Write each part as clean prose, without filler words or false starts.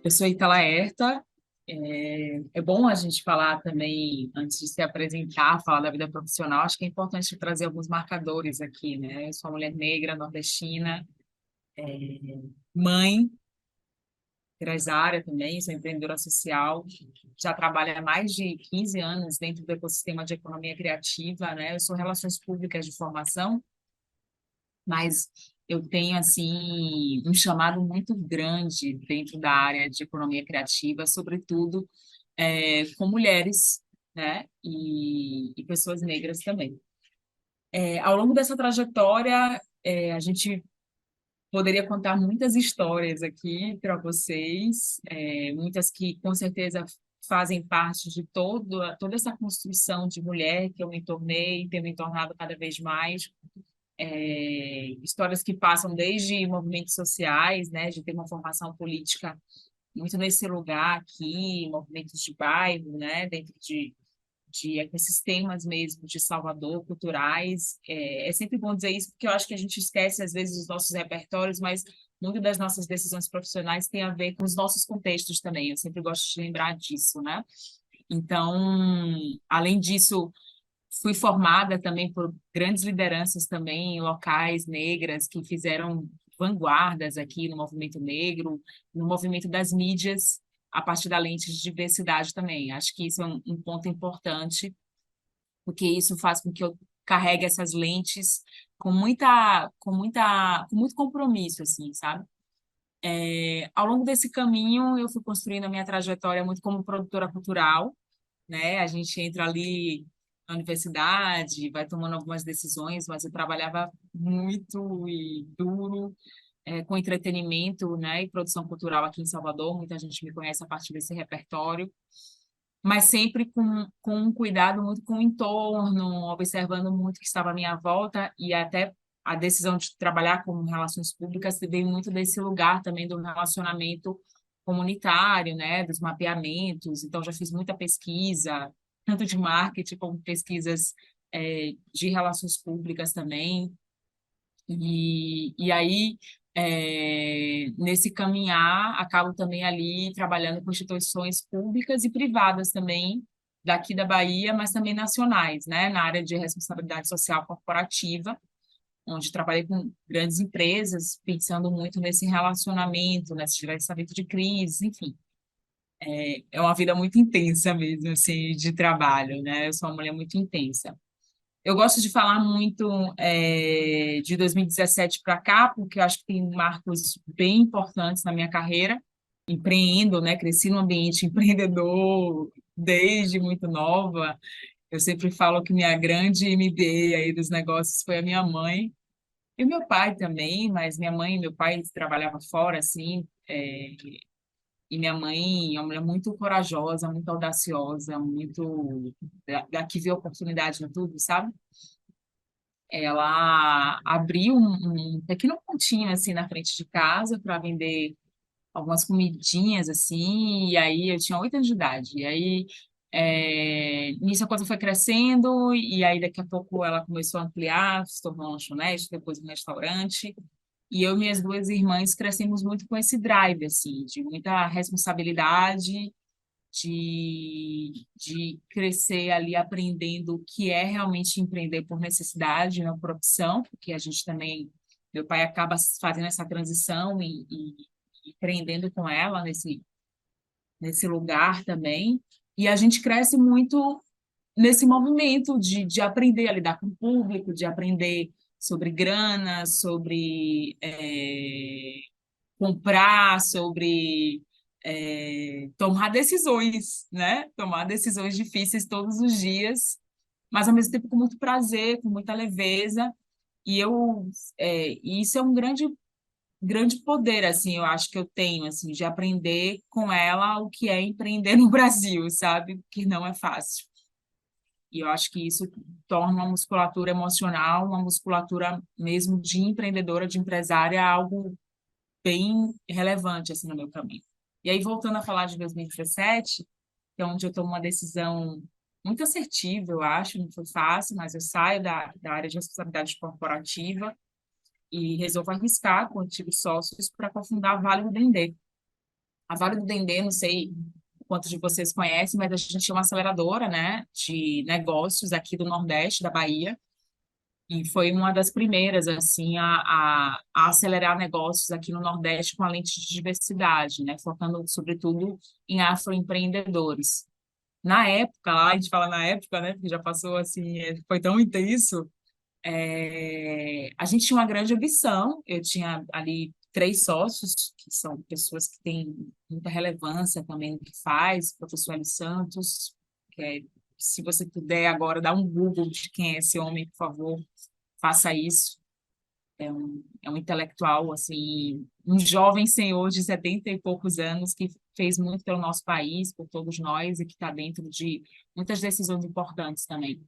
Eu sou Itala Herta. É bom a gente falar também, antes de se apresentar, falar da vida profissional. Acho que é importante trazer alguns marcadores aqui, né? Eu sou uma mulher negra, nordestina, mãe, empresária também, sou empreendedora social. Já trabalho há mais de 15 anos dentro do ecossistema de economia criativa, né? Eu sou relações públicas de formação, mas eu tenho assim um chamado muito grande dentro da área de economia criativa, sobretudo com mulheres, né, e pessoas negras também. Ao longo dessa trajetória, a gente poderia contar muitas histórias aqui para vocês, muitas que com certeza fazem parte de toda essa construção de mulher que eu me tornei, tenho me tornado cada vez mais, histórias que passam desde movimentos sociais, né, de ter uma formação política muito nesse lugar aqui, movimentos de bairro, né, dentro de ecossistemas mesmo de Salvador, culturais. É sempre bom dizer isso, porque eu acho que a gente esquece, às vezes, os nossos repertórios, mas muito das nossas decisões profissionais tem a ver com os nossos contextos também. Eu sempre gosto de lembrar disso, né? Então, além disso, fui formada também por grandes lideranças também locais negras que fizeram vanguardas aqui no movimento negro, no movimento das mídias, a partir da lente de diversidade também. Acho que isso é um ponto importante, porque isso faz com que eu carregue essas lentes com muito compromisso, assim, sabe? Ao longo desse caminho, eu fui construindo a minha trajetória muito como produtora cultural, né? A gente entra ali na universidade, vai tomando algumas decisões, mas eu trabalhava muito e duro com entretenimento, né, e produção cultural aqui em Salvador. Muita gente me conhece a partir desse repertório, mas sempre com um cuidado muito com o entorno, observando muito o que estava à minha volta e até a decisão de trabalhar com relações públicas veio muito desse lugar também do relacionamento comunitário, né, dos mapeamentos. Então, já fiz muita pesquisa, tanto de marketing como pesquisas de relações públicas também. E aí, nesse caminhar, acabo também ali trabalhando com instituições públicas e privadas também, daqui da Bahia, mas também nacionais, né, na área de responsabilidade social corporativa, onde trabalhei com grandes empresas, pensando muito nesse relacionamento, nesse gerenciamento de crise, enfim. É uma vida muito intensa mesmo, assim, de trabalho, né? Eu sou uma mulher muito intensa. Eu gosto de falar muito de 2017 para cá, porque eu acho que tem marcos bem importantes na minha carreira. Empreendo, né? Cresci num ambiente empreendedor desde muito nova. Eu sempre falo que minha grande MBA aí dos negócios foi a minha mãe e o meu pai também, mas minha mãe e meu pai trabalhavam fora, assim, e minha mãe é uma mulher muito corajosa, muito audaciosa, muito da que vê oportunidade em tudo, sabe? Ela abriu um pequeno pontinho assim na frente de casa para vender algumas comidinhas assim, e aí eu tinha 8 anos de idade. E aí nisso a coisa foi crescendo, e aí daqui a pouco ela começou a ampliar, se tornou uma lanchonete, depois um restaurante. E eu e minhas duas irmãs crescemos muito com esse drive, assim, de muita responsabilidade, de crescer ali aprendendo o que é realmente empreender por necessidade, não por opção, porque a gente também, meu pai acaba fazendo essa transição e empreendendo com ela nesse lugar também, e a gente cresce muito nesse movimento de aprender a lidar com o público, de aprender sobre grana, sobre comprar, sobre tomar decisões, né? Tomar decisões difíceis todos os dias, mas ao mesmo tempo com muito prazer, com muita leveza. E isso é um grande poder, assim, eu acho que eu tenho, assim, de aprender com ela o que é empreender no Brasil, sabe? Que não é fácil. E eu acho que isso torna uma musculatura emocional, uma musculatura mesmo de empreendedora, de empresária, algo bem relevante assim no meu caminho. E aí, voltando a falar de 2017, que é onde eu tomo uma decisão muito assertiva, eu acho, não foi fácil, mas eu saio da área de responsabilidade corporativa e resolvo arriscar com antigos sócios para cofundar a Vale do Dendê. A Vale do Dendê, não sei quantos de vocês conhecem, mas a gente tinha uma aceleradora, né, de negócios aqui do Nordeste da Bahia, e foi uma das primeiras, assim, a acelerar negócios aqui no Nordeste com a lente de diversidade, né, focando, sobretudo, em afroempreendedores. Na época, lá a gente fala na época, né, porque já passou, assim, foi tão intenso, a gente tinha uma grande ambição. Eu tinha ali 3 sócios, que são pessoas que têm muita relevância também no que faz, o professor Hélio Santos, que é, se você puder agora dar um Google de quem é esse homem, por favor, faça isso. É um intelectual, assim, um jovem senhor de 70 e poucos anos que fez muito pelo nosso país, por todos nós, e que está dentro de muitas decisões importantes também.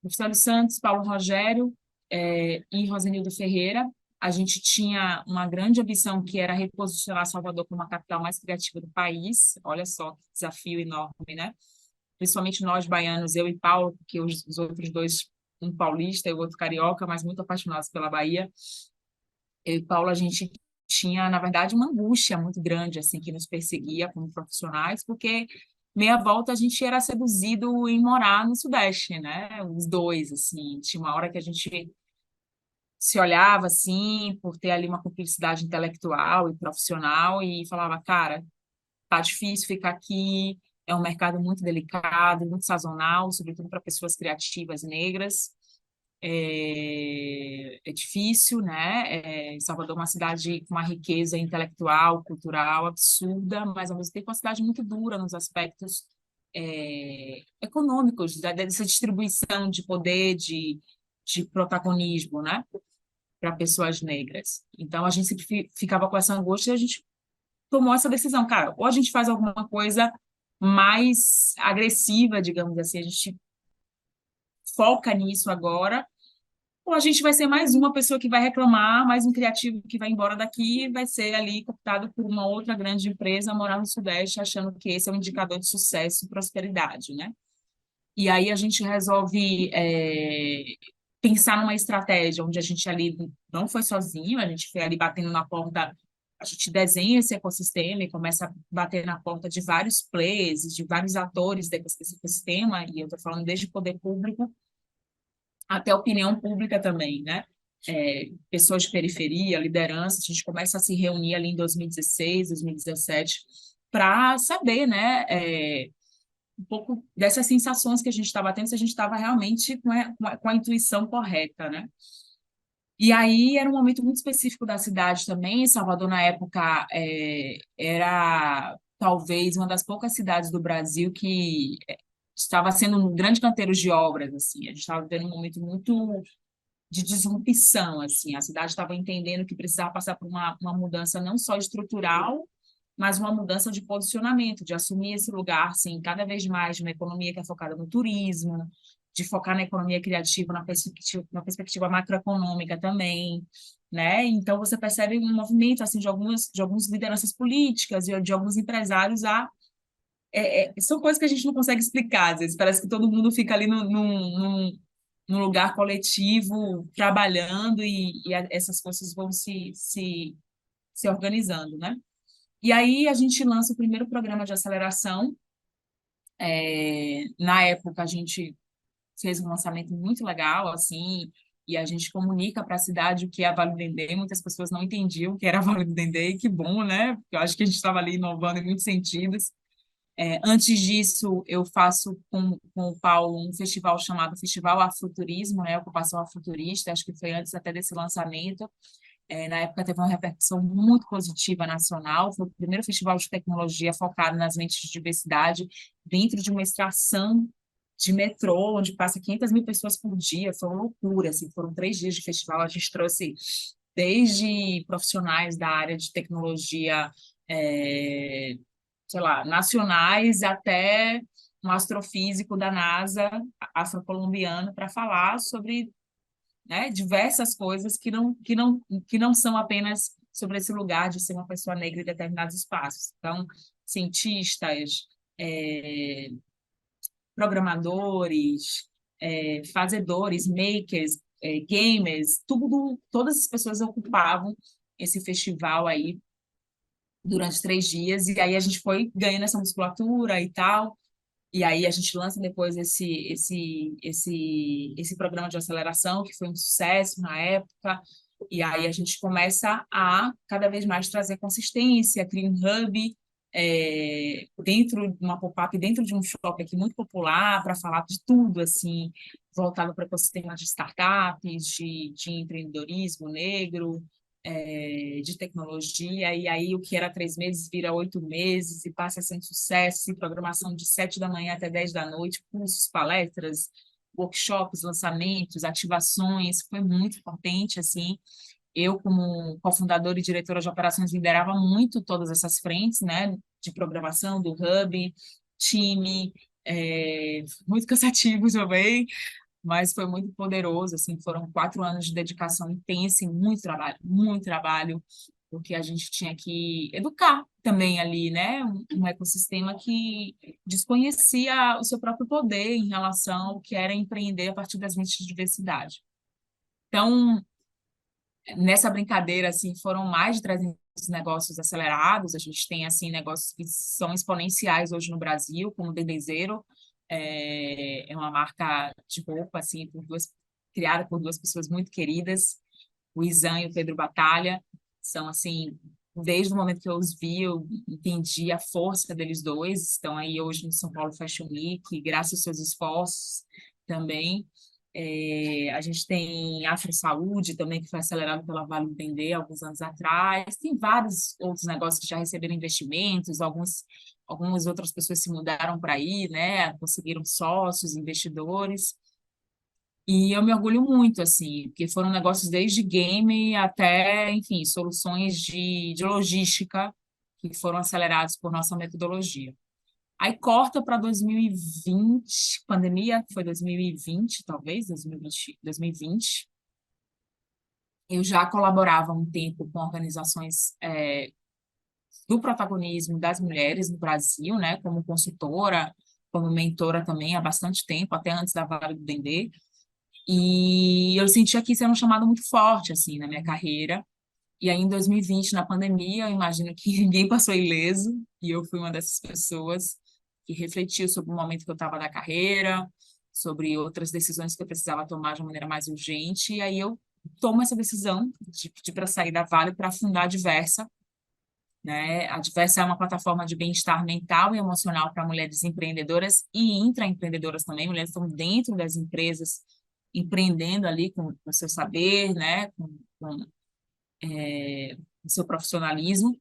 Marcelo Santos, Paulo Rogério, e Rosenildo Ferreira. A gente tinha uma grande ambição que era reposicionar Salvador como a capital mais criativa do país. Olha só que desafio enorme, né? Principalmente nós baianos, eu e Paulo, porque os outros dois, um paulista e o outro carioca, mas muito apaixonados pela Bahia. Eu e Paulo, a gente tinha, na verdade, uma angústia muito grande, assim, que nos perseguia como profissionais, porque meia volta a gente era seduzido em morar no Sudeste, né? Os dois, assim. Tinha uma hora que a gente se olhava, assim, por ter ali uma cumplicidade intelectual e profissional e falava, cara, tá difícil ficar aqui, é um mercado muito delicado, muito sazonal, sobretudo para pessoas criativas negras. É difícil, né? Salvador é uma cidade com uma riqueza intelectual, cultural absurda, mas ao mesmo tempo é uma cidade muito dura nos aspectos econômicos, dessa distribuição de poder, de protagonismo, né? Para pessoas negras. Então a gente sempre ficava com essa angústia e a gente tomou essa decisão, cara, ou a gente faz alguma coisa mais agressiva, digamos assim, a gente foca nisso agora, ou a gente vai ser mais uma pessoa que vai reclamar, mais um criativo que vai embora daqui e vai ser ali cooptado por uma outra grande empresa, morar no Sudeste, achando que esse é um indicador de sucesso e prosperidade, né? E aí a gente resolve pensar numa estratégia onde a gente ali não foi sozinho, a gente foi ali batendo na porta, a gente desenha esse ecossistema e começa a bater na porta de vários players, de vários atores desse ecossistema, e eu estou falando desde o poder público até a opinião pública também, né? Pessoas de periferia, liderança, a gente começa a se reunir ali em 2016, 2017, para saber, né, um pouco dessas sensações que a gente estava tendo, se a gente estava realmente com a intuição correta, né? E aí era um momento muito específico da cidade também. Salvador, na época, era talvez uma das poucas cidades do Brasil que estava sendo um grande canteiro de obras, assim. A gente estava vivendo um momento muito de disrupção, assim. A cidade estava entendendo que precisava passar por uma mudança não só estrutural, mas uma mudança de posicionamento, de assumir esse lugar, assim, cada vez mais de uma economia que é focada no turismo, de focar na economia criativa, na perspectiva macroeconômica também, né? Então você percebe um movimento assim de algumas lideranças políticas e de alguns empresários são coisas que a gente não consegue explicar, às vezes parece que todo mundo fica ali num lugar coletivo trabalhando e essas coisas vão se organizando, né? E aí a gente lança o primeiro programa de aceleração. Na época a gente fez um lançamento muito legal, assim, e a gente comunica para a cidade o que é a Vale do Dendê. Muitas pessoas não entendiam o que era a Vale do Dendê, e que bom, né? Porque eu acho que a gente estava ali inovando em muitos sentidos. Antes disso, eu faço com o Paulo um festival chamado Festival Afroturismo, né? Ocupação Afroturista, acho que foi antes até desse lançamento. Na época teve uma repercussão muito positiva nacional, foi o primeiro festival de tecnologia focado nas lentes de diversidade dentro de uma estação de metrô, onde passa 500 mil pessoas por dia, foi uma loucura, assim, foram 3 dias de festival, a gente trouxe desde profissionais da área de tecnologia, é, sei lá, nacionais, até um astrofísico da NASA, afrocolombiano, para falar sobre, né, diversas coisas que não são apenas sobre esse lugar de ser uma pessoa negra em determinados espaços. Então, cientistas, é, programadores, fazedores, makers, gamers, todas as pessoas ocupavam esse festival aí durante 3 dias, e aí a gente foi ganhando essa musculatura e tal. E aí a gente lança depois esse programa de aceleração, que foi um sucesso na época. E aí a gente começa a cada vez mais trazer consistência, cria um hub dentro de uma pop-up, dentro de um shopping aqui muito popular, para falar de tudo, assim, voltado para o ecossistema de startups, de empreendedorismo negro, de tecnologia, e aí o que era 3 meses vira 8 meses e passa a ser um sucesso, e programação de 7 da manhã até 10 da noite, cursos, palestras, workshops, lançamentos, ativações, foi muito potente, assim. Eu, como cofundadora e diretora de operações, liderava muito todas essas frentes, né, de programação, do hub, time, muito cansativo também, mas foi muito poderoso, assim, foram 4 anos de dedicação intensa e muito trabalho, porque a gente tinha que educar também ali, né, um ecossistema que desconhecia o seu próprio poder em relação ao que era empreender a partir das lentes de diversidade. Então, nessa brincadeira, assim, foram mais de 300 negócios acelerados. A gente tem, assim, negócios que são exponenciais hoje no Brasil, como o Bebezeiro, é uma marca de roupa, assim, criada por duas pessoas muito queridas, o Izan e o Pedro Batalha. São, assim, desde o momento que eu os vi, eu entendi a força deles dois. Estão aí hoje no São Paulo Fashion Week, graças aos seus esforços também. A gente tem Afro Saúde também, que foi acelerado pela Vale Entender alguns anos atrás. Tem vários outros negócios que já receberam investimentos, algumas outras pessoas se mudaram para aí, né? Conseguiram sócios, investidores. E eu me orgulho muito, assim, porque foram negócios desde game até, enfim, soluções de logística que foram acelerados por nossa metodologia. Aí corta para 2020, pandemia, foi 2020, talvez, 2020, 2020. Eu já colaborava há um tempo com organizações do protagonismo das mulheres no Brasil, né, como consultora, como mentora também há bastante tempo, até antes da Vale do Dendê. E eu sentia que isso era um chamado muito forte, assim, na minha carreira. E aí, em 2020, na pandemia, eu imagino que ninguém passou ileso, e eu fui uma dessas pessoas que refletiu sobre o momento que eu estava na carreira, sobre outras decisões que eu precisava tomar de uma maneira mais urgente, e aí eu tomo essa decisão de pedir para sair da Vale para fundar a Diversa, né? A Diversa é uma plataforma de bem-estar mental e emocional para mulheres empreendedoras e intraempreendedoras também, mulheres que estão dentro das empresas, empreendendo ali com o seu saber, né? Com o seu profissionalismo.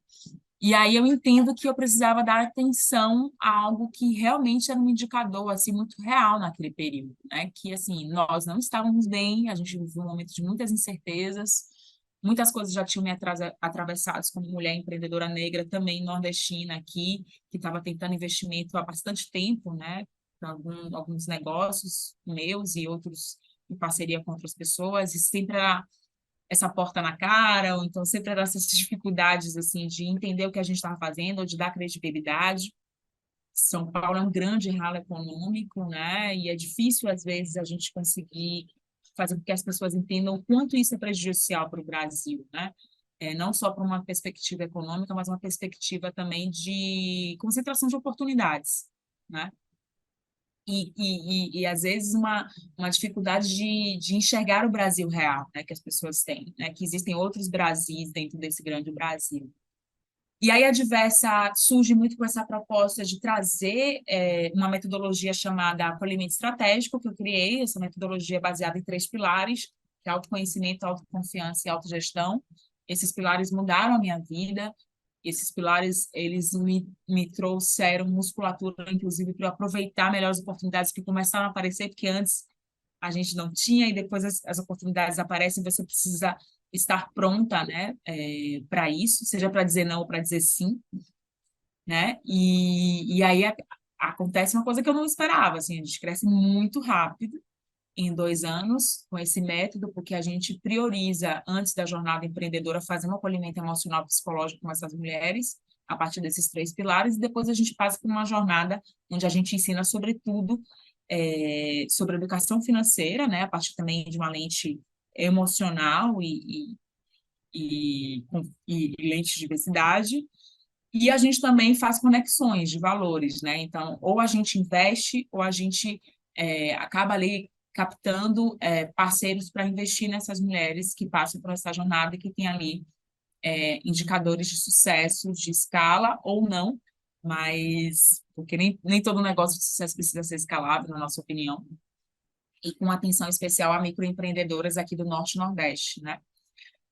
E aí eu entendo que eu precisava dar atenção a algo que realmente era um indicador assim muito real naquele período, né? Que assim, nós não estávamos bem, a gente viveu um momento de muitas incertezas, muitas coisas já tinham me atravessado como mulher empreendedora negra também nordestina aqui, que estava tentando investimento há bastante tempo, né? Para alguns negócios meus e outros em parceria com outras pessoas, e sempre era essa porta na cara, ou então sempre eram essas dificuldades assim de entender o que a gente estava fazendo, ou de dar credibilidade. São Paulo é um grande ralo econômico, né? E é difícil às vezes a gente conseguir fazer com que as pessoas entendam o quanto isso é prejudicial para o Brasil, né? Não só para uma perspectiva econômica, mas uma perspectiva também de concentração de oportunidades, né? E às vezes uma dificuldade de enxergar o Brasil real, né, que as pessoas têm, né, que existem outros Brasis dentro desse grande Brasil. E aí a Diversa surge muito com essa proposta de trazer uma metodologia chamada acolhimento estratégico, que eu criei, essa metodologia baseada em 3 pilares, que é autoconhecimento, autoconfiança e autogestão. Esses pilares mudaram a minha vida, esses pilares, eles me trouxeram musculatura, inclusive, para eu aproveitar melhor as oportunidades que começaram a aparecer, porque antes a gente não tinha, e depois as oportunidades aparecem, você precisa estar pronta, né, para isso, seja para dizer não ou para dizer sim, né? E aí acontece uma coisa que eu não esperava, assim, a gente cresce muito rápido, em 2 anos com esse método, porque a gente prioriza, antes da jornada empreendedora, fazer um acolhimento emocional e psicológico com essas mulheres, a partir desses 3 pilares, e depois a gente passa por uma jornada onde a gente ensina, sobretudo, sobre educação financeira, né, a partir também de uma lente emocional e lente de diversidade, E a gente também faz conexões de valores, né? Então, ou a gente investe, ou a gente acaba ali captando parceiros para investir nessas mulheres que passam por essa jornada e que têm ali indicadores de sucesso, de escala ou não, mas porque nem todo negócio de sucesso precisa ser escalável, na nossa opinião, e com atenção especial a microempreendedoras aqui do Norte e Nordeste, né?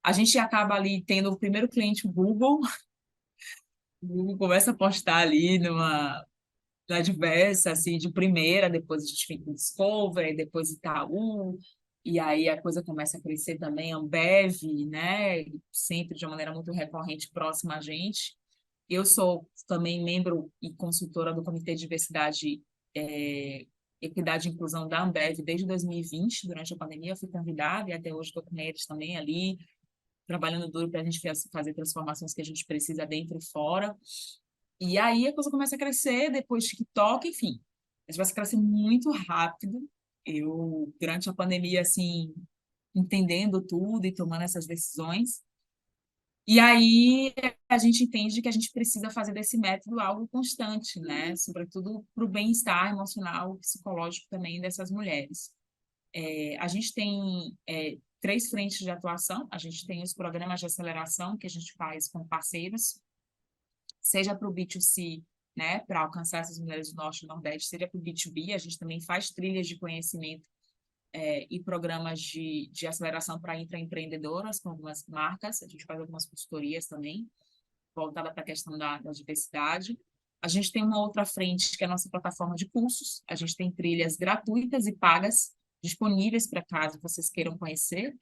A gente acaba ali tendo o primeiro cliente, o Google começa a postar ali na diversa, assim, de primeira, depois a gente fica com Discovery, depois Itaú, e aí a coisa começa a crescer também, Ambev, né? Sempre de uma maneira muito recorrente, próxima a gente. Eu sou também membro e consultora do Comitê de Diversidade, Equidade e Inclusão da Ambev desde 2020, durante a pandemia, eu fui convidada e até hoje estou com eles também ali, trabalhando duro para a gente fazer transformações que a gente precisa dentro e fora. E aí a coisa começa a crescer, depois TikTok, enfim. A gente vai crescer muito rápido. Eu, durante a pandemia, assim, entendendo tudo e tomando essas decisões. E aí a gente entende que a gente precisa fazer desse método algo constante, né? Sobretudo para o bem-estar emocional, psicológico também dessas mulheres. A gente tem três frentes de atuação. A gente tem os programas de aceleração que a gente faz com parceiros, seja para o B2C, né, para alcançar essas mulheres do Norte e Nordeste, seja para o B2B, a gente também faz trilhas de conhecimento e programas de aceleração para intraempreendedoras com algumas marcas, a gente faz algumas consultorias também, voltada para a questão da diversidade. A gente tem uma outra frente, que é a nossa plataforma de cursos, a gente tem trilhas gratuitas e pagas, disponíveis para caso vocês queiram conhecer,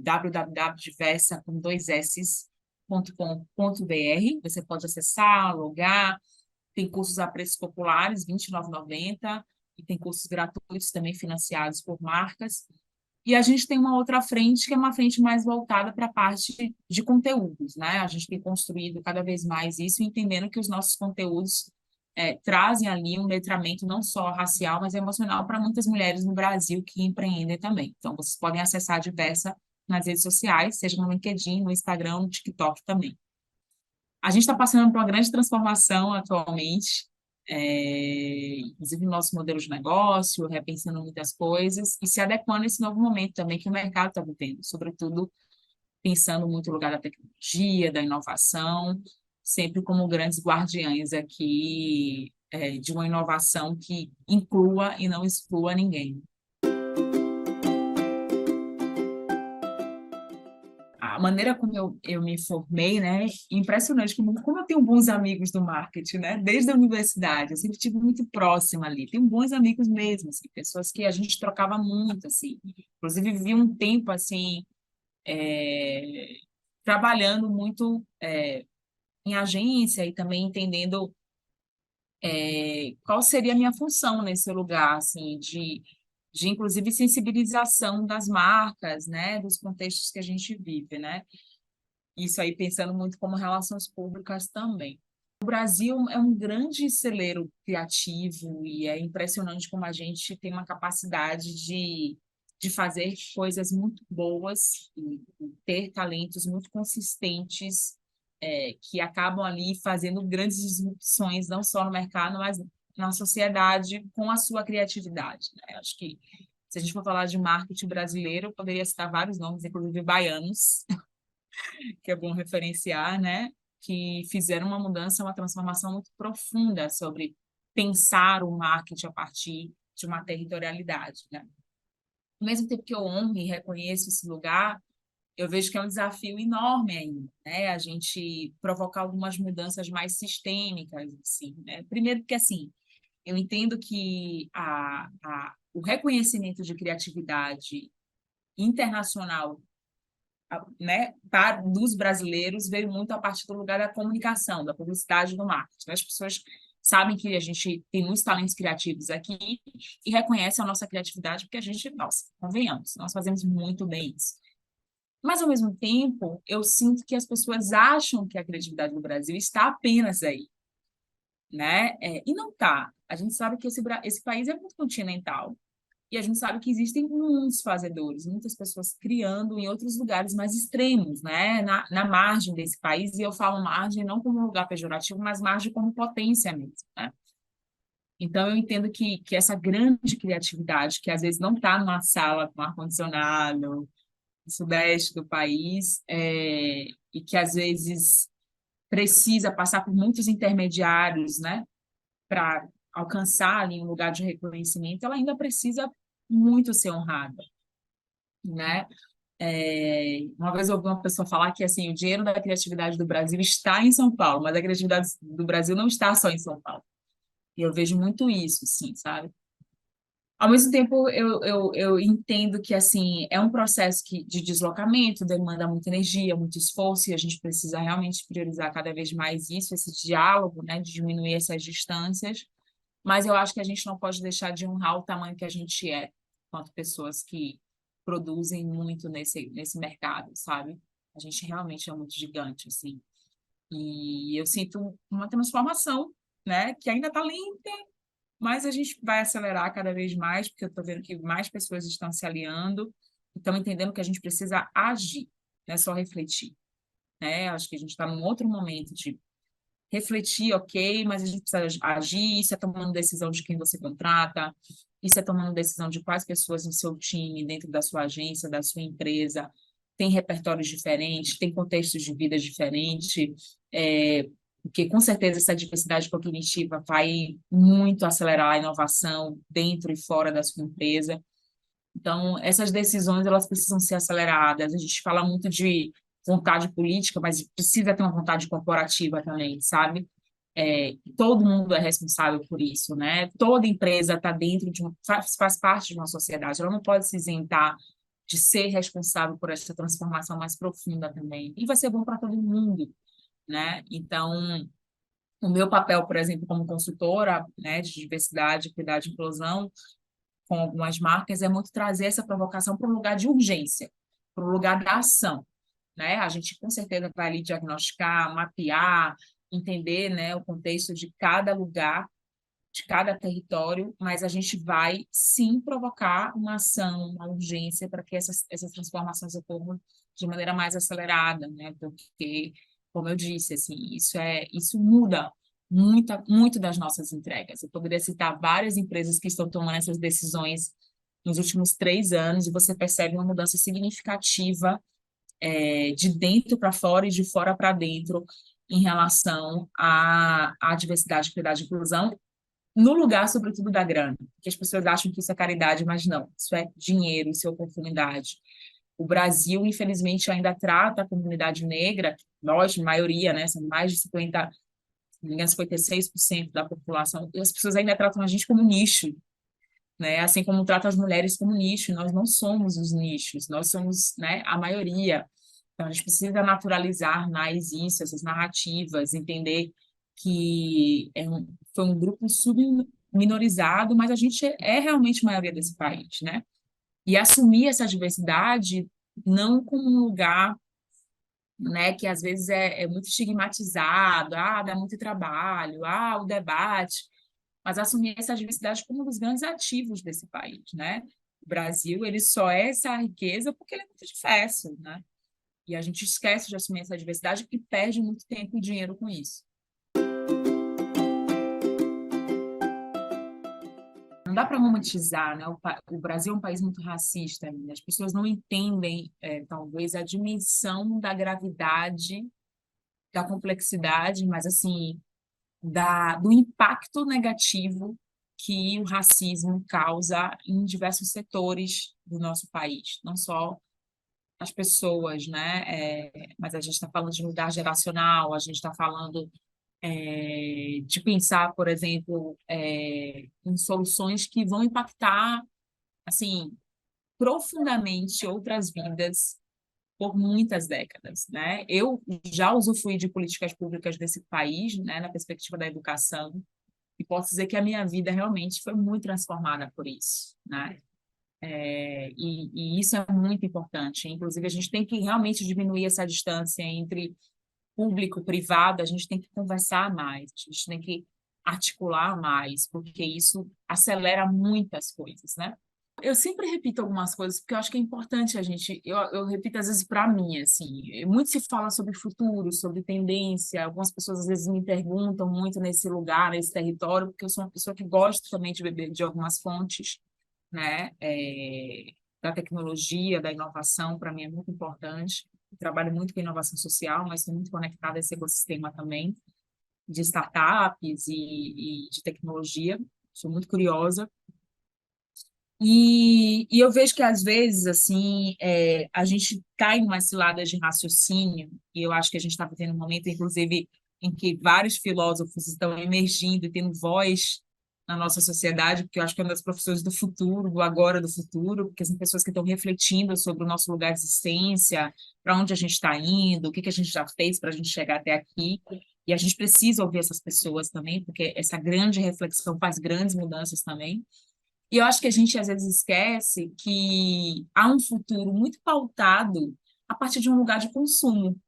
www.diversa, com dois S, .com.br, você pode acessar, logar, tem cursos a preços populares, R$ 29,90, e tem cursos gratuitos também financiados por marcas. E a gente tem uma outra frente, que é uma frente mais voltada para a parte de conteúdos, né? A gente tem construído cada vez mais isso, entendendo que os nossos conteúdos trazem ali um letramento não só racial, mas emocional para muitas mulheres no Brasil que empreendem também. Então, vocês podem acessar a Diversa nas redes sociais, seja no LinkedIn, no Instagram, no TikTok também. A gente está passando por uma grande transformação atualmente, inclusive no nosso modelo de negócio, repensando muitas coisas e se adequando a esse novo momento também que o mercado está vivendo, sobretudo pensando muito no lugar da tecnologia, da inovação, sempre como grandes guardiães aqui de uma inovação que inclua e não exclua ninguém. A maneira como eu me formei, né? Impressionante como eu tenho bons amigos do marketing, né? Desde a universidade, eu sempre tive muito próxima ali. Tenho bons amigos mesmo, assim, pessoas que a gente trocava muito, assim. Inclusive, vivi um tempo, assim, trabalhando muito em agência e também entendendo qual seria a minha função nesse lugar, assim, de inclusive sensibilização das marcas, né? Dos contextos que a gente vive, né? Isso aí pensando muito como relações públicas também. O Brasil é um grande celeiro criativo e é impressionante como a gente tem uma capacidade de fazer coisas muito boas e ter talentos muito consistentes que acabam ali fazendo grandes disrupções, não só no mercado, mas na sociedade com a sua criatividade, né? Acho que se a gente for falar de marketing brasileiro, eu poderia citar vários nomes, inclusive baianos, que é bom referenciar, né? Que fizeram uma mudança, uma transformação muito profunda sobre pensar o marketing a partir de uma territorialidade, né? Ao mesmo tempo que eu honro e reconheço esse lugar, eu vejo que é um desafio enorme ainda, né? A gente provocar algumas mudanças mais sistêmicas, assim, né? Primeiro porque, assim, eu entendo que o reconhecimento de criatividade internacional, né, dos brasileiros veio muito a partir do lugar da comunicação, da publicidade e do marketing. As pessoas sabem que a gente tem muitos talentos criativos aqui e reconhecem a nossa criatividade porque a gente, nossa, convenhamos, nós fazemos muito bem isso. Mas, ao mesmo tempo, eu sinto que as pessoas acham que a criatividade do Brasil está apenas aí, né? E não está. A gente sabe que esse país é muito continental, E a gente sabe que existem muitos fazedores, muitas pessoas criando em outros lugares mais extremos, né? Na margem desse país, e eu falo margem não como um lugar pejorativo, mas margem como potência mesmo, né? Então, eu entendo que essa grande criatividade, que às vezes não está numa sala com ar-condicionado, no sudeste do país, e que às vezes precisa passar por muitos intermediários, né, para alcançar ali um lugar de reconhecimento, ela ainda precisa muito ser honrada, né? Uma vez eu ouvi uma pessoa falar que assim, o dinheiro da criatividade do Brasil está em São Paulo, mas a criatividade do Brasil não está só em São Paulo. E eu vejo muito isso, sim, sabe? Ao mesmo tempo, eu entendo que assim é um processo de deslocamento, demanda muita energia, muito esforço, e a gente precisa realmente priorizar cada vez mais isso, esse diálogo, né, de diminuir essas distâncias. Mas eu acho que a gente não pode deixar de honrar o tamanho que a gente é, enquanto pessoas que produzem muito nesse mercado, sabe? A gente realmente é muito gigante, assim. E eu sinto uma transformação, né, que ainda está lenta, mas a gente vai acelerar cada vez mais, porque eu estou vendo que mais pessoas estão se aliando, estão entendendo que a gente precisa agir, não é só refletir, né? Acho que a gente está num outro momento de refletir, ok, mas a gente precisa agir, isso é tomando decisão de quem você contrata, isso é tomando decisão de quais pessoas no seu time, dentro da sua agência, da sua empresa, tem repertórios diferentes, tem contextos de vida diferentes, porque com certeza essa diversidade cognitiva vai muito acelerar a inovação dentro e fora da sua empresa. Então, essas decisões elas precisam ser aceleradas. A gente fala muito de vontade política, mas precisa ter uma vontade corporativa também, sabe? Todo mundo é responsável por isso, né? Toda empresa está dentro faz parte de uma sociedade. Ela não pode se isentar de ser responsável por essa transformação mais profunda também. E vai ser bom para todo mundo, né? Então, o meu papel, por exemplo, como consultora, né, de diversidade, equidade e inclusão, com algumas marcas, é muito trazer essa provocação para um lugar de urgência, para o lugar da ação, né? A gente com certeza vai ali diagnosticar, mapear, entender, né, o contexto de cada lugar, de cada território, mas a gente vai sim provocar uma ação, uma urgência para que essas transformações ocorram de maneira mais acelerada, né? Porque, como eu disse, assim, isso muda muito das nossas entregas. Eu poderia citar várias empresas que estão tomando essas decisões nos últimos 3 anos e você percebe uma mudança significativa de dentro para fora e de fora para dentro em relação à diversidade, equidade e inclusão, no lugar, sobretudo, da grana. Porque as pessoas acham que isso é caridade, mas não, isso é dinheiro, isso é oportunidade. O Brasil, infelizmente, ainda trata a comunidade negra, nós, maioria, né, são mais de 50, se não me engano, 56% da população, e as pessoas ainda tratam a gente como nicho, né, assim como tratam as mulheres como nicho, nós não somos os nichos, nós somos, né, a maioria. Então, a gente precisa naturalizar mais isso, essas narrativas, entender que foi um grupo subminorizado, mas a gente é realmente maioria desse país, né? E assumir essa diversidade não como um lugar, né, que às vezes é muito estigmatizado, dá muito trabalho, o debate, mas assumir essa diversidade como um dos grandes ativos desse país, né? O Brasil, ele só é essa riqueza porque ele é muito diverso, né? E a gente esquece de assumir essa diversidade e perde muito tempo e dinheiro com isso. Não dá para romantizar, né? O Brasil é um país muito racista ainda. As pessoas não entendem, talvez, a dimensão da gravidade, da complexidade, mas, assim, do impacto negativo que o racismo causa em diversos setores do nosso país. Não só as pessoas, né? Mas a gente está falando de mudar geracional, a gente está falando de pensar, por exemplo, em soluções que vão impactar, assim, profundamente outras vidas por muitas décadas, né? Eu já usufruí de políticas públicas desse país, né, na perspectiva da educação, e posso dizer que a minha vida realmente foi muito transformada por isso, né? E isso é muito importante. Inclusive, a gente tem que realmente diminuir essa distância entre público, privado, a gente tem que conversar mais, a gente tem que articular mais, porque isso acelera muitas coisas, né? eu sempre repito algumas coisas, porque eu acho que é importante a gente. Eu repito às vezes para mim, assim. Muito se fala sobre futuro, sobre tendência. Algumas pessoas às vezes me perguntam muito nesse lugar, nesse território, porque eu sou uma pessoa que gosta também de beber de algumas fontes, né? Da tecnologia, da inovação, para mim é muito importante. Eu trabalho muito com inovação social, mas estou muito conectada a esse ecossistema também, de startups e de tecnologia. Sou muito curiosa. E eu vejo que, às vezes, assim, a gente cai em umas ciladas de raciocínio, e eu acho que a gente está vivendo um momento, inclusive, em que vários filósofos estão emergindo e tendo voz na nossa sociedade, porque eu acho que é uma das profissões do futuro, do agora, do futuro, porque são pessoas que estão refletindo sobre o nosso lugar de existência, para onde a gente está indo, o que que a gente já fez para a gente chegar até aqui. E a gente precisa ouvir essas pessoas também, porque essa grande reflexão faz grandes mudanças também. E eu acho que a gente às vezes esquece que há um futuro muito pautado a partir de um lugar de consumo,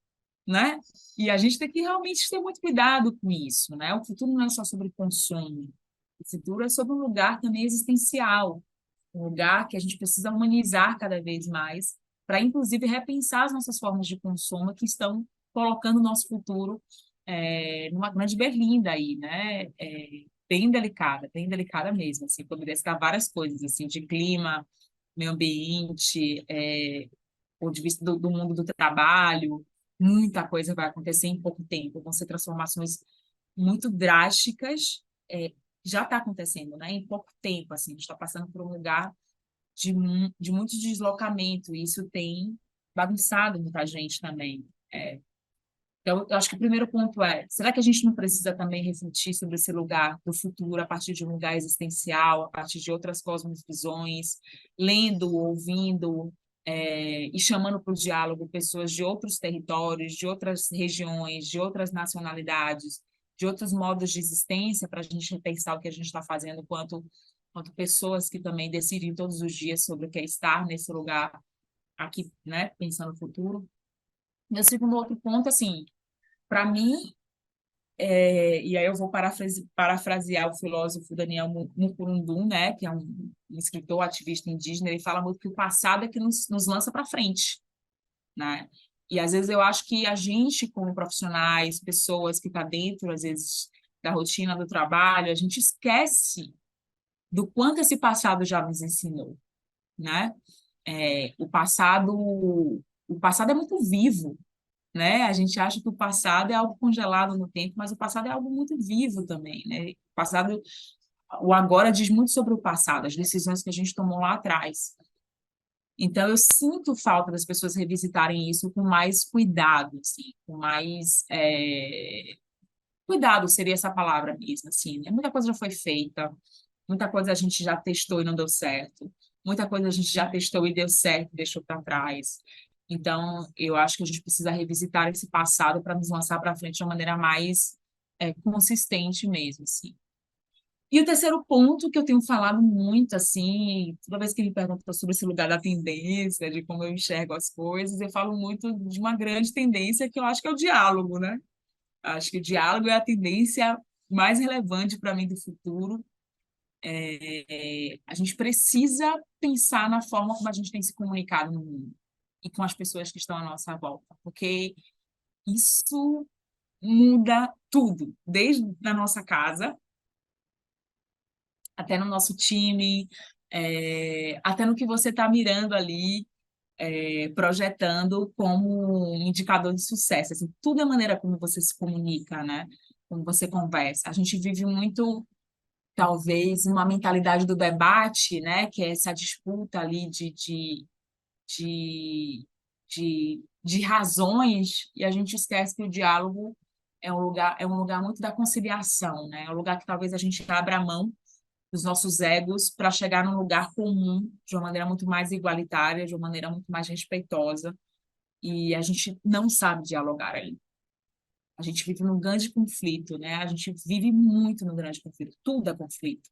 né? E a gente tem que realmente ter muito cuidado com isso, né? O futuro não é só sobre consumo. O futuro é sobre um lugar também existencial, um lugar que a gente precisa humanizar cada vez mais, para inclusive repensar as nossas formas de consumo que estão colocando o nosso futuro numa grande berlinda aí, né? Bem delicada mesmo, assim, poderia citar várias coisas, assim, de clima, meio ambiente, ponto de vista do mundo do trabalho, muita coisa vai acontecer em pouco tempo, vão ser transformações muito drásticas, já está acontecendo, né? Em pouco tempo, assim, a gente está passando por um lugar de muito deslocamento, e isso tem bagunçado muita gente também. Então, eu acho que o primeiro ponto é: será que a gente não precisa também refletir sobre esse lugar do futuro a partir de um lugar existencial, a partir de outras cosmovisões, lendo, ouvindo, e chamando para o diálogo pessoas de outros territórios, de outras regiões, de outras nacionalidades, de outros modos de existência, para a gente repensar o que a gente está fazendo quanto pessoas que também decidem todos os dias sobre o que é estar nesse lugar aqui, né, pensando no futuro. Meu segundo outro ponto, assim, para mim, e aí eu vou parafrasear o filósofo Daniel Mukurundum, né, que é um escritor ativista indígena. Ele fala muito que o passado é que nos lança para frente, né? E às vezes eu acho que a gente, como profissionais, pessoas que estão dentro, às vezes, da rotina do trabalho, a gente esquece do quanto esse passado já nos ensinou, né? O passado é muito vivo, né? A gente acha que o passado é algo congelado no tempo, mas o passado é algo muito vivo também, né? O agora diz muito sobre o passado, as decisões que a gente tomou lá atrás. Então, eu sinto falta das pessoas revisitarem isso com mais cuidado, assim, com mais cuidado seria essa palavra mesmo, assim, né? Muita coisa já foi feita, muita coisa a gente já testou e não deu certo, muita coisa a gente já testou e deu certo e deixou para trás. Então, eu acho que a gente precisa revisitar esse passado para nos lançar para frente de uma maneira mais consistente mesmo, assim. E o terceiro ponto que eu tenho falado muito, assim, toda vez que me perguntam sobre esse lugar da tendência, de como eu enxergo as coisas, eu falo muito de uma grande tendência que eu acho que é o diálogo, né? Acho que o diálogo é a tendência mais relevante para mim do futuro. A gente precisa pensar na forma como a gente tem se comunicado no mundo e com as pessoas que estão à nossa volta, porque isso muda tudo, desde a nossa casa até no nosso time, até no que você está mirando ali, projetando como um indicador de sucesso. Assim, tudo é a maneira como você se comunica, né? Como você conversa. A gente vive muito, talvez, uma mentalidade do debate, né? Que é essa disputa ali de razões, e a gente esquece que o diálogo é um lugar muito da conciliação, né? É um lugar que talvez a gente abra a mão dos nossos egos para chegar num lugar comum de uma maneira muito mais igualitária, de uma maneira muito mais respeitosa, e a gente não sabe dialogar aí. A gente vive num grande conflito, né? A gente vive muito no grande conflito, tudo é conflito.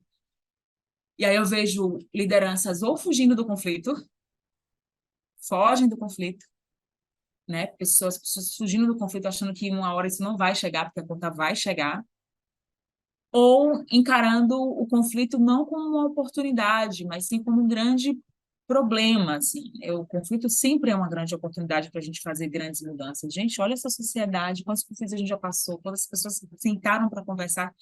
E aí eu vejo lideranças ou fugindo do conflito, fogem do conflito, né? Pessoas fugindo do conflito achando que uma hora isso não vai chegar, porque a conta vai chegar, ou encarando o conflito não como uma oportunidade, mas sim como um grande problema, assim. O conflito sempre é uma grande oportunidade para a gente fazer grandes mudanças. Gente, olha essa sociedade, quantos conflitos a gente já passou, quantas pessoas sentaram para conversar,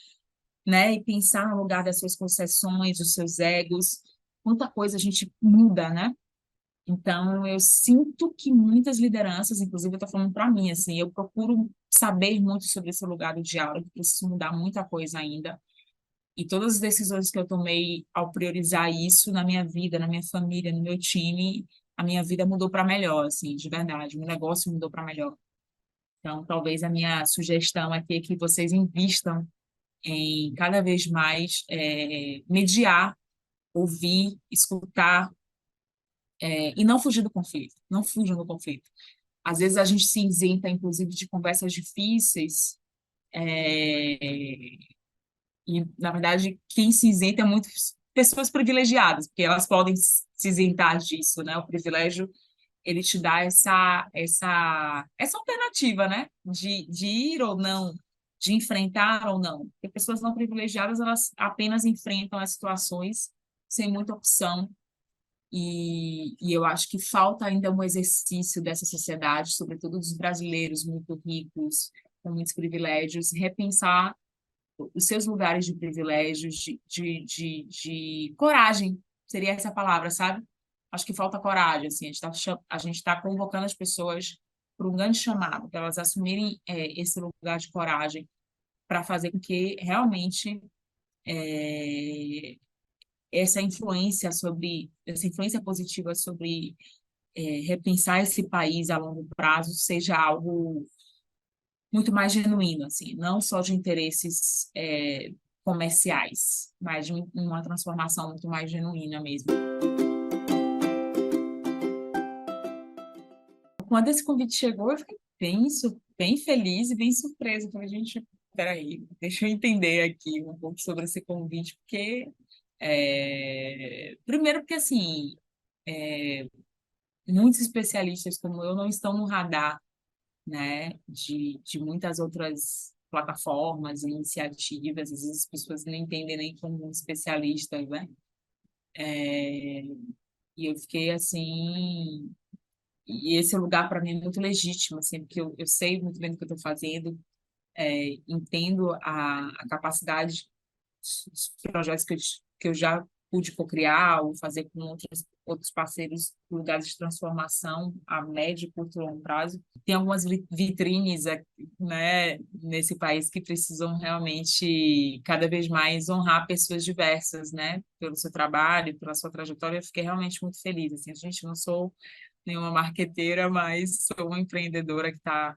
né, e pensar no lugar das suas concessões, dos seus egos, quanta coisa a gente muda, né? Então, eu sinto que muitas lideranças, inclusive eu estou falando para mim, assim, eu procuro saber muito sobre esse lugar do diálogo, preciso mudar muita coisa ainda. E todas as decisões que eu tomei ao priorizar isso na minha vida, na minha família, no meu time, a minha vida mudou para melhor, assim, de verdade. O meu negócio mudou para melhor. Então, talvez a minha sugestão aqui é que vocês invistam em cada vez mais mediar, ouvir, escutar, e não fugir do conflito. Não fujam do conflito. Às vezes a gente se isenta, inclusive, de conversas difíceis, é, e, na verdade, quem se isenta é muito pessoas privilegiadas, porque elas podem se isentar disso, né? O privilégio, ele te dá essa alternativa, né? De ir ou não, de enfrentar ou não. Porque pessoas não privilegiadas, elas apenas enfrentam as situações sem muita opção. E eu acho que falta ainda um exercício dessa sociedade, sobretudo dos brasileiros muito ricos, com muitos privilégios, repensar os seus lugares de privilégios, de coragem, seria essa palavra, sabe? Acho que falta coragem, assim, a gente tá convocando as pessoas para um grande chamado, para elas assumirem esse lugar de coragem, para fazer com que realmente é, essa influência positiva sobre repensar esse país a longo prazo seja algo muito mais genuíno, assim, não só de interesses comerciais, mas de uma transformação muito mais genuína mesmo. Quando esse convite chegou, eu fiquei bem feliz e bem surpresa. Falei, gente, peraí, deixa eu entender aqui um pouco sobre esse convite, porque, primeiro porque, assim, muitos especialistas como eu não estão no radar, né, de muitas outras plataformas e iniciativas, às vezes as pessoas não entendem nem como especialistas, né? É, e eu fiquei assim, e esse lugar para mim é muito legítimo, assim, porque eu sei muito bem do que eu estou fazendo, entendo a capacidade dos projetos que eu já pude cocriar ou fazer com outros parceiros, lugares de transformação a médio e curto e longo prazo. Tem algumas vitrines, né, nesse país que precisam realmente cada vez mais honrar pessoas diversas, né, pelo seu trabalho, pela sua trajetória. Eu fiquei realmente muito feliz. Assim, gente, não sou nenhuma marqueteira, mas sou uma empreendedora que está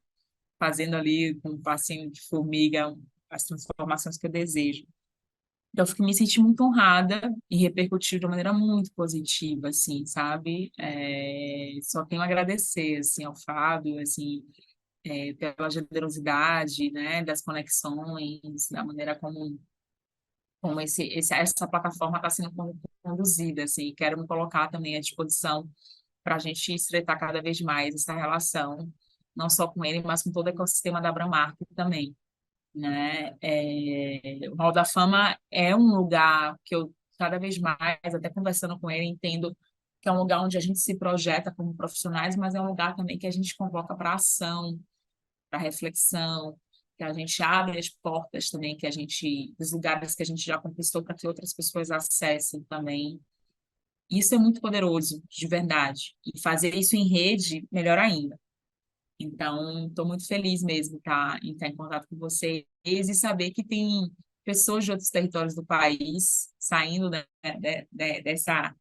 fazendo ali com um passinho de formiga as transformações que eu desejo. Então, eu fiquei me senti muito honrada e repercutiu de uma maneira muito positiva, assim, sabe? Só tenho a agradecer, assim, ao Fábio, assim, pela generosidade, né, das conexões, da maneira como essa plataforma está sendo conduzida, assim. Quero me colocar também à disposição para a gente estreitar cada vez mais essa relação, não só com ele, mas com todo o ecossistema da Abramark também, né? O Hall da Fama é um lugar que eu cada vez mais, até conversando com ele, entendo que é um lugar onde a gente se projeta como profissionais, mas é um lugar também que a gente convoca para ação, para reflexão, que a gente abre as portas também, que a gente, dos lugares que a gente já conquistou para que outras pessoas acessem também. Isso é muito poderoso, de verdade. E fazer isso em rede, melhor ainda. Então, estou muito feliz mesmo em estar em contato com vocês e saber que tem pessoas de outros territórios do país saindo dessa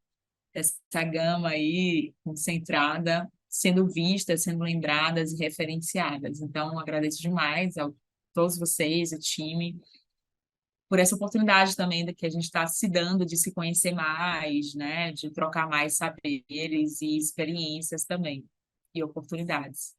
gama aí concentrada, sendo vistas, sendo lembradas e referenciadas. Então, agradeço demais a todos vocês, o time, por essa oportunidade também que a gente está se dando de se conhecer mais, né, de trocar mais saberes e experiências também, e oportunidades.